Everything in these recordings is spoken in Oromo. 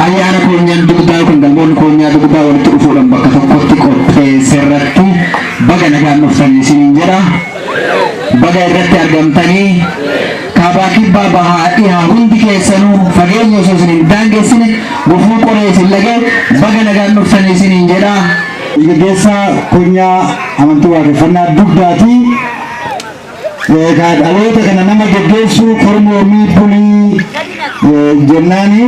ayyaana keenyaan dugdaa kun galmoon keenyaa dugdaa walitti dhufuudhaan bakka tokkotti qopheesse irratti baga nagaan dhuftanii isiniin jedha. Baga irratti argamtanii kaabaa kibbaa bahaa dhihaa hundi keessanuu fageenya osoo isiniin daangeessine gufuu qoree isin lagee baga nagaan dhuftanii isiniin jedha. Gaggeessaa keenyaa amantii waaqeffannaa dugdaati. Dhaloota kana nama gaggeessuu kormoomii bulii jennaani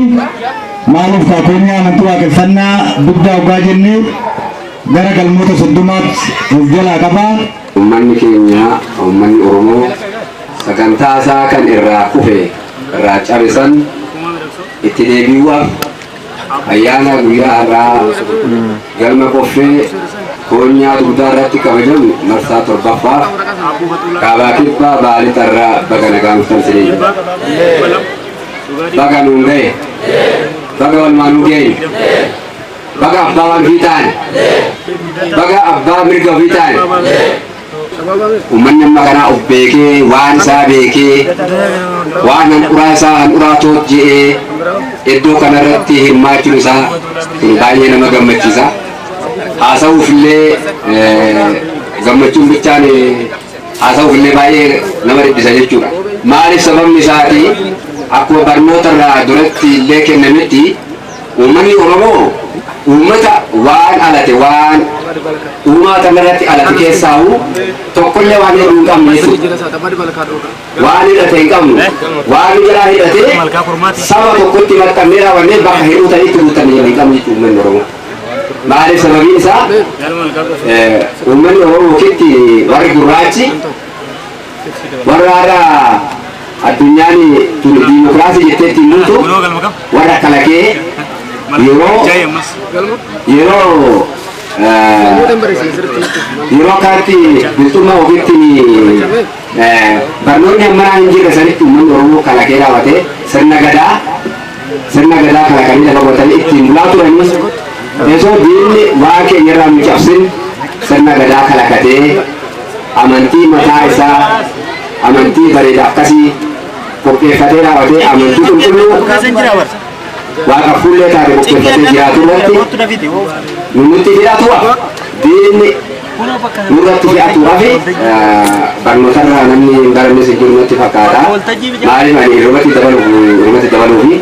maaliif keenyaa amantii waaqeffannaa dugdaa ogaa jennee gara galmoota soddomaatti of jalaa qabaa. Uummanni keenya uummanni Oromoo sagantaa isaa kan irraa kufe irraa cabisan itti deebi'uuf ayyaana guyyaa har'aa galma qoffee keenyaa dugdaa irratti kabajamu marsaa torbaffaa kaabaa kibbaa baalii tarraa baga nagaan dhuftan jedhee baga nuun ga'e baga walmaan nu ga'e baga abbaa waan fiixaan baga abbaa mirga fiixaan uummanni amma kanaa of beekee waan isaa beekee waan hanquraa isaa hanquraa toot je'ee iddoo kanarratti hirmaachuun isaa baay'ee nama gammachiisa. Haasa'uuf illee gammachuun bichaan haasa'uuf illee baay'ee nama dhibbisa jechuudha. Maaliif sababni isaati akkuma barnoota irraa duratti illee kennametti uummanni Oromoo uummata waan alate waan uumaa kanarratti alate keessaa tokkollee waan hin qabne jechuudha. Waan hidhate hin qabnu waan jalaa hidhate saba tokkotti maxxannee raawwannee bakka hidhuutanitti guutanii hin qabne jechuudha uummanni Oromoo. Maaliif sababiin isaa uummanni Oromoo kitti warri gurraachi warra aadaa addunyaan diimokiraasii jetteetti mul'atu warra kalaqee yeroo kaatti biltummaa ofitti barnoonni ammanaa hin jirre sanitti uummanni Oromoo kalaqee raawwatee sirna gadaa kalaqanii lafa godhatanii ittiin bulaa turanii Eso diinni waa keenya irraa nu cabsin sirna gadaa kalaqatee amantii mataa isaa amantii bareedaa akkasii qopheeffatee raawwatee amantii qulqulluu waaqa fuullee taate qopheeffatee jiraatu irratti nutti fidhatuuf diinni nurratti fidhatuudhaaf barnoota irraa namni hin baranne jiru nutti fakkaata. Maaliif ani irratti dabaluufi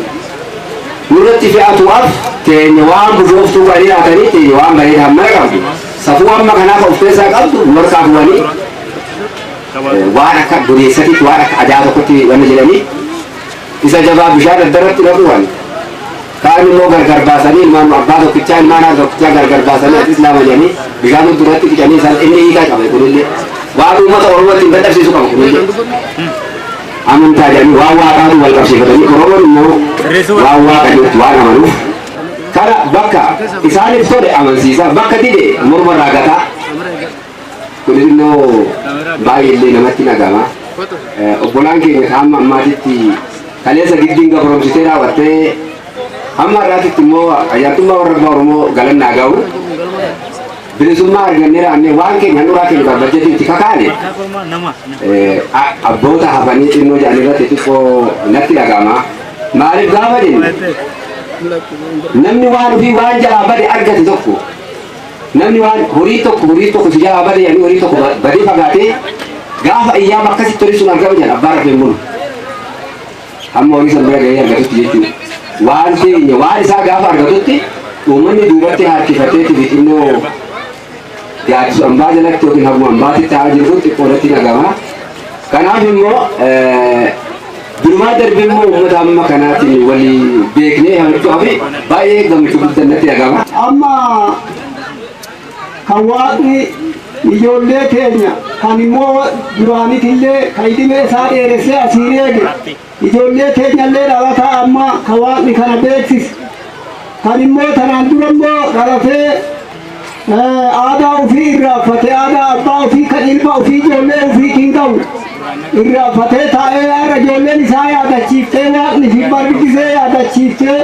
nurratti fidhatuudhaaf teenya waan buzooftuu gadi laatanii teenya waan bareedaa hammana qabdu safuu amma kanaaf of keessaa qabdu warqaa bu'anii waan akka dureessatitti waan akka ajaa tokkotti wanna jedhanii isa jabaa bishaan addarratti dhabuudhaan kaan immoo gargar baasanii ilmaan abbaa tokkichaa ilmaan haadha tokkichaa gargar baasanii atis lama jedhanii bishaan duratti qicanii isaan inni hiikaa qabe kunillee waan uummata Oromootti hin dadhabsiisu qabu kunillee amantaa jedhanii waan waaqaatu wal qabsiifatanii Oromoon immoo waan waaqanitti waan amanuuf kana bakka isaaniif tole amansiisa bakka dide morma irraa gataa kunillee baay'ee namatti nagama. Obbolaan keenya hamma ammaatitti kaleessa giddiin gabromsitee raawwattee hamma irraatitti immoo ayyaantummaa warra Oromoo galannaa ga'u bilisummaa argannee raannee waan keenya nuraa keenya barbaadeetti itti kakaane abboota hafanii xinnoo jedhan irratti xiqqoo natti dhagama. Maaliif gaafa jennu namni waan ofii waan jalaa bade argate tokko namni waan horii tokko si jalaa bade yaani horii tokko badee fagaatee gaafa ayyaama akkasitti horii sun argama jedhan abbaa rafee mulu hamma horii san bira gahee argatutti jechuudha. Waan keenya waan isaa gaafa argatutti uummanni duubatti harkifateetti xinnoo yaadsu ambaa jalatti yookiin haguma ambaatitti haa jiru xiqqoodatti dhagama. Kanaaf immoo durumaa darbee immoo uummata amma kanaatiin walii beeknee hamachuu fi baay'ee gammachuu guddaan natti dhagama. Amma kan waaqni ijoollee keenya kan immoo duraanitillee kan dhimee isaa dheeressee asiin eege ijoollee keenyallee dhalataa amma kan waaqni kana beeksise kan immoo tanaan dura immoo dhalatee aadaa ofii irraanfatee aadaa abbaa ofii kan ilma ofii ijoollee ofii hin qabu irraanfatee taa'ee har'a ijoolleen isaa yaadachiiftee waaqni fi barbaachisee yaadachiiftee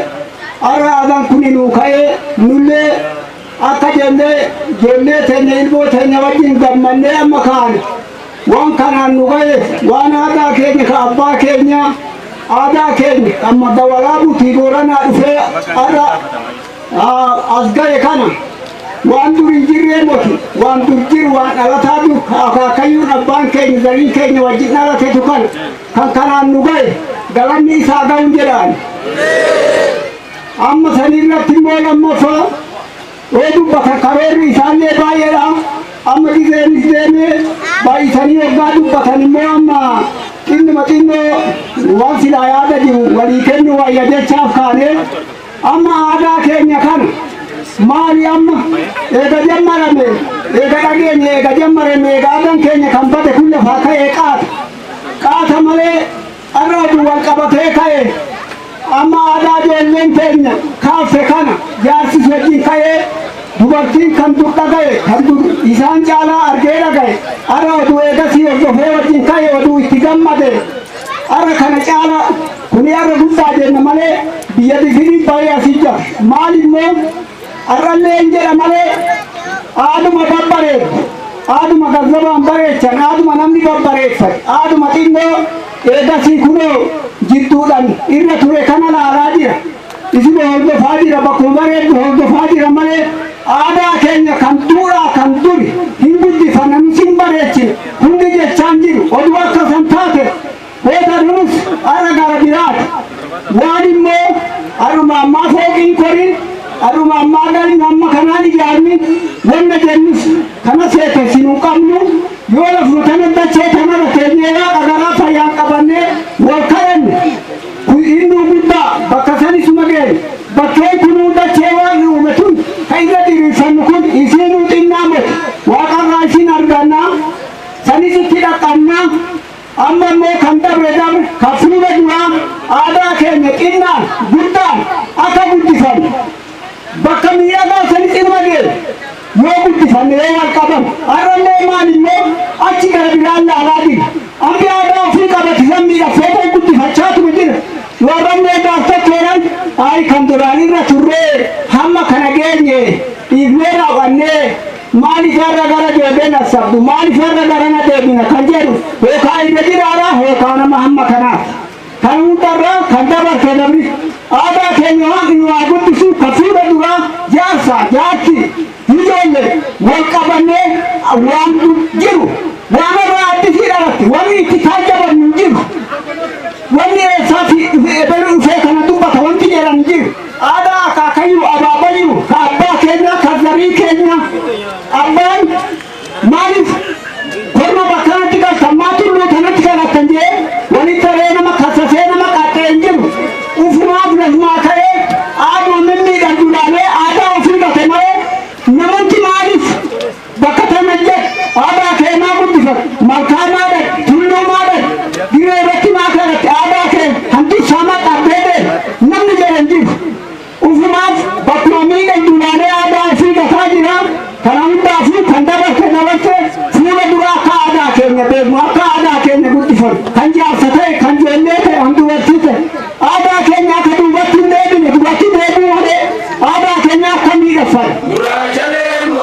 har'a aadaan kun nuu ka'ee nullee akka jennee ijoollee teenya ilmoo teenya wajjin gammannee amma kaane waan kanaan nu ga'eef waan aadaa keenya ka abbaa keenya aadaa keenya amma dawalaa butii booranaa dhufee arra as ga'e kana waan dur hin jirree moti waan dur jiru waan dhalataa dur akaakayyuun abbaan keenya zariin keenya wajjin dhalatetu kana kan kanaan nu ga'e galanni isaa ga'uun jedhaan amma sanirratti immoo lammaffaa oo dubbata karoorri isaallee baay'eedha amma gizeenis deemee baay'isanii waggaa dubbatan immoo amma xinnoo waan silaa yaada jiru walii kennu wayya jechaaf kaane amma aadaa keenya kana maali amma eega jammarame eega dhageenye eega jammarame eega aadaan keenya kan bade kun lafaa ka'ee qaata malee arroodu wal qabatee ka'e amma aadaa ijoolleen keenya kaafte kana jaarsis wajjin ka'ee dubartiin kan dur dhagaye kan dur isaan caalaa argee dhagaye arra oduu eegasii hordofee wajjin ka'e oduu itti gammade arra kana caala kuni arra guddaa jenna malee biyya difinii baay'ee asii jira maal immoo arrallee hin jedha malee aaduma babbareedu aaduma gazzabaan bareechan aaduma namni babbareeffate aaduma xinnoo eegasii kunoo jidduudhaan irra ture kana laalaa jira isin hordofaa jira bakkuma bareeddu hordofaa jira malee aadaa keenya kan duudhaa kan duri hin guddifannu sin bareechine hundi jechaan jiru oduu akka san taate hootanus arra gara biraati waan immoo aruma ammaa fooqiin korin aruma ammaa galin amma kanaan ijaarni wanna jennus kana seete sinuu qabnu yoo lafnu tana dachee tanarra teenyeeraa dhagaraa fayyaan qabannee wal kadhanne inni guddaa bakka sanisuma ga'e bakkeen kunuu dachee waan uume tun ka irra diriirfannu kun isiinuu xinnaa moti waaqarraa isin argannaa sanis itti dhaqannaa amma immoo kan dabre kan fuula duraa aadaa keenya xinnaan guddaan akka guddifannu bakka miidhagaa sanis ilma ga'e yoo guddifanne yoo wal qaban arrallee maal immoo achi gara biraan laalaa jira ambi aadaa ofii qabatisan miidhagfeetee guddifachaatuma jira warramlee gaafta keenan ay kan duraan irra turree hamma kana geenye dhiifnee raawwannee maaliif irra gara deebeen asabdu maaliif irra gara na deebina kan jedhu yookaan irra jiraadha yookaan nama hamma kanaaf kan hundarraa kan dabartee dabri aadaa keenya waan waa guddisu kan fuula duraa jaarsa jaarti ijoollee wal qabannee waan jiru waan irraa addisii dhalatti wanni itti taajjabannu jiru wanni eessaafi dhufee kana dubbata wanti jedhan jiru aadaa akaakayyuu abaabayyuu ka abbaa keenya ka zarii keenya abbaan maaliif korma bakkanatti galtan maatulluu tanatti galattan jee walitti ree nama kassasee nama qaxxee hin jiru ufumaaf lafumaa ta'ee aaduma mimmiidhan dulaalee aadaa ofii gate malee namanti maaliif bakka tana jedh aadaa keenyaa guddifatu malkaa maadhan tulluu maadhan diree irratti maakadhatti aadaa kee hanti sama qabdeedhe namni jedhan jiru ufumaaf bakkuma miidhan dulaalee aadaa ofii gataa jira kana hundaafuu kan dabarte fuula dura akka aadaa keenya beeknu akka aadaa keenya guddifatu kan jaarsa ta'e kan ijoollee ta'e kan dubartii ta'e aadaa keenya akka duubatti hin deebine dubartii deebi'u malee aadaa keenya akka miidhagfatu.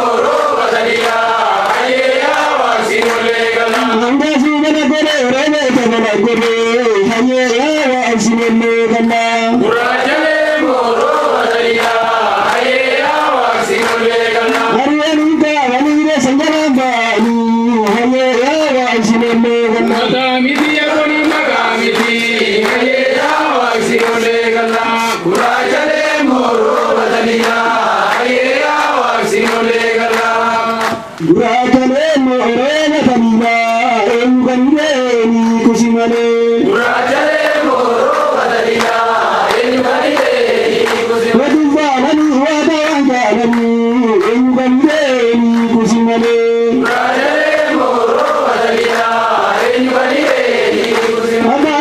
Ada